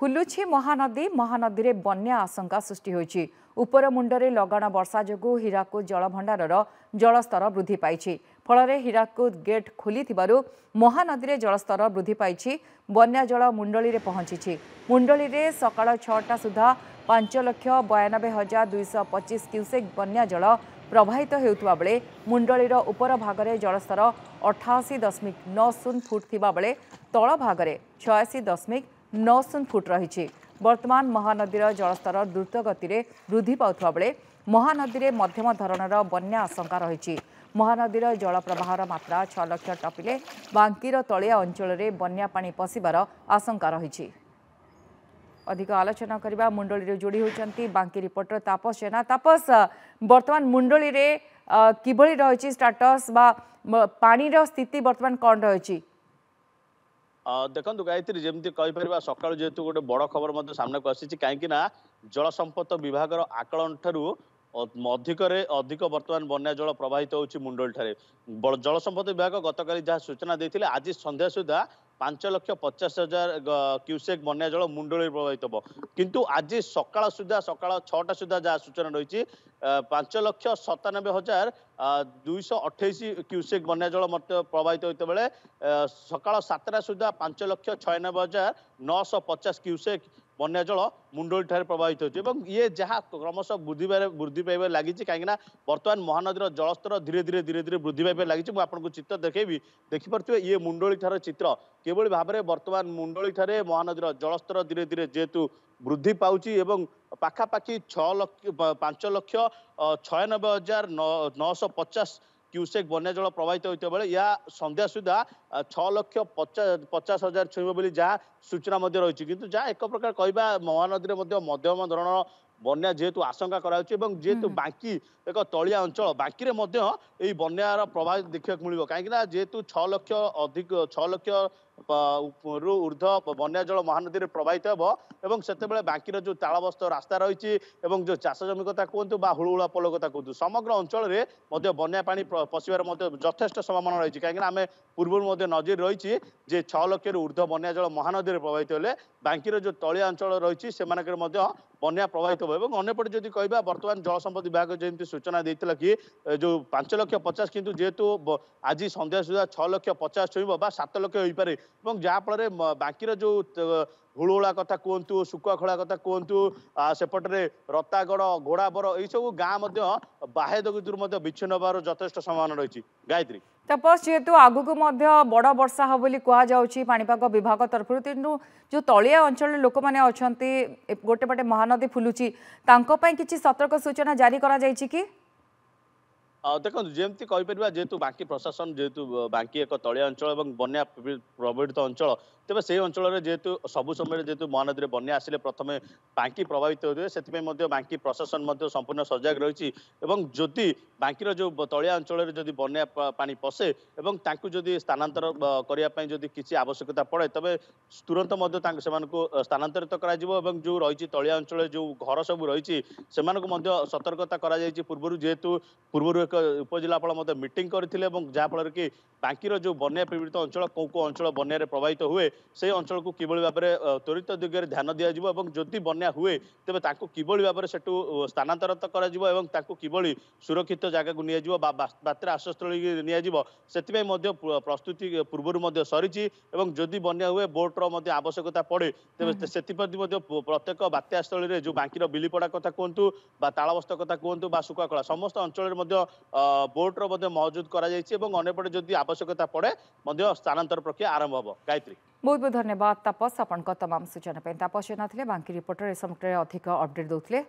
फुलुछि महानदी महानदी में बन्या आशंका सृष्टि होइछि। उपर मुंडरे लगाण वर्षा जोगु हीराकुद जलभंडारर जलस्तर वृद्धि पाइछि। फल हीराकुद गेट खोली महानदी में जलस्तर वृद्धि पाइछि। बन्या जल मुंडली में पहुंची। मुंडली में सकाळ 6टा सुधा 5,92,225 क्यूसेक बन्या जल प्रवाहित होउतबा बेले मुंडलीर उपर भागरे जलस्तर 88.90 फुट थिबा बेले तळ भागरे 86.90 फुट रही। वर्तमान महानदीर जलस्तर द्रुत गति में वृद्धि पाउथबा बेले महानदी में मध्यम धरणर बन्या आशंका रही। महानदीर जल प्रवाहर मात्रा 6 लाख टपिले बांकीर तलिया अंचल में बन्या पानी पशिबार आशंका रही। अधिक आलोचना करबा मुंडली जोड़ी होती बांकी रिपोर्टर तापस जेना। तापस, वर्तमान मुंडली रे किभली रही स्टाटस बा पानीर स्थिति वर्तमान कौन रही? देखो गायत्री जमी कहीपर सकाल जेहेतु गोटे बड़ खबर सामना को आसी कहीं जल संपद विभाग आकलन ठारू अधिक वर्तमान बन्या जल प्रवाहित होउछि मुंडल ठारे। जल संपद विभाग गतकाली जहाँ सूचना देते आज संध्या सुधा 5,50,000 क्यूसेक बन्या जल मुंडली प्रवाहित हो, किंतु आज सकाळ सुधा सकाळ 6टा सुधा जहाँ सूचना रही 5,97,228 क्यूसेक बन्या जल प्रवाहित होते बेले सकाळ 7टा सुधा 5,96,950 क्यूसेक बन्या जल मुंडली ठारे प्रवाहित होती। ये जहाँ क्रमशः वृद्धि पाइबार लगी कहीं बर्तमान महानदीर जलस्तर धीरे धीरे वृद्धि पाइबार लगी। आपको चित्र देखी देखिपे ये मुंडली ठार चित्र किभली भाव में बर्तमान मुंडली ठारे महानदीर जलस्तर धीरे धीरे जेहेतु वृद्धि पाउछि एवं पाखापाखि 5,96,950 क्यूसेक बन्या जल प्रवाहित होते बेले या संध्या सुधा 6,50,000 छुईब बोली जहाँ सूचना रही। किंतु जहाँ एक प्रकार कहवा महानदी में मध्यम धरण बन्या जेहेतु आशंका कराउछि जेहेतु बांकी एक तलिया अंचल बांकी में बन्यार प्रभाव देखा मिल कहीं जेहेतु 6 लाख रु ऊर्ध्व बन्या जल महानदी में प्रवाहित हो से बांकीर जो तालबस्त रास्ता रही जो चाष जमी कथा कहतु हुलुहुला पोल कथा कहतु समग्र अंचल में बन्या पानी पशिबार यथेष्ट संभावना रही। कहीं आम पूर्व नजर रही 6 लाख रु ऊर्ध्व बन्या जल महानदी में प्रवाहित होले बांकीर जो तलिया अंचल रही से बन्या प्रभावित हो। अंपटे जदि कहवा बर्तमान जल संपद विभाग जमी सूचना देता कि जो 5,50,000 किंतु जेहेतु आज संध्या सुधा 6,50,000 छुईब 7 लाख हो पारे जहाँफल बांकीर जो हुलुहुला कथा कहतु सुकुआ खोला कथा कहतु सेपटे रतागड़ घोड़ाबर यही सब गाँ बाह्य दगुर विच्छिन्न होवार यथेष्ट संभावना रही। गायत्री तपस जेहेतु आगु बड़ वर्षा हो बोली कहुच्छी पाणीपाग विभाग तरफ तेणु जो तलिया अंचल लोक मैंने अच्छा गोटे पटे महानदी फुलुची किसी सतर्क सूचना जारी करा जायछि कि? देखो जमी कहीपर जेहेतु बांकी प्रशासन जेहेतु बांकी एक तलिया अंचल और बन्या प्रभावित अंचल तेज से अंचल जेहेतु सबु समय जेहेतु महानदी में बन्या आसिले प्रथम बांकी प्रभावित होते से बांकी प्रशासन संपूर्ण सजग रही जदि बांकीर जो तलिया अंचल जदि बन्या पानी पशे और जदि स्थानांतर करने जदि किसी आवश्यकता पड़े तबे तुरंत स्थानांतरित कर जो रही तलिया अंचल जो घर सब रही सतर्कता पूर्व जेहेतु पूर्व एक उपजिलापाल मीटिंग करते जहाँफल कि बांकीर जो बन्या पीड़ित अंचल कौ अंचल बन्या प्रभावित हुए से अंचल को किभली भाव में त्वरित दिगरे ध्यान दिज्व जदि बन्या हुए तेज किभली भाव में सेठू स्थानांतरित कर सुरक्षित जगह को नियाजिव बात्या आश्रयस्थल नियाजिव से प्रस्तुति पूर्व सरी जदि बन्या हुए बोट्र आवश्यकता पड़े तेज से प्रत्येक बात्यास्थल में जो बांकीर बिलीपड़ा कथा कहतु तालबस्त कथा कहतु सुकुआखोला समस्त अंचल बोट्र मौजूद करपटे जदि आवश्यकता पड़े स्थानांतर प्रक्रिया आरंभ हो। गायत्री बहुत बहुत धन्यवाद तापस आपण तमाम सूचना। तापस जेना बांकी रिपोर्टर ए समय अधिक अपडेट दौले।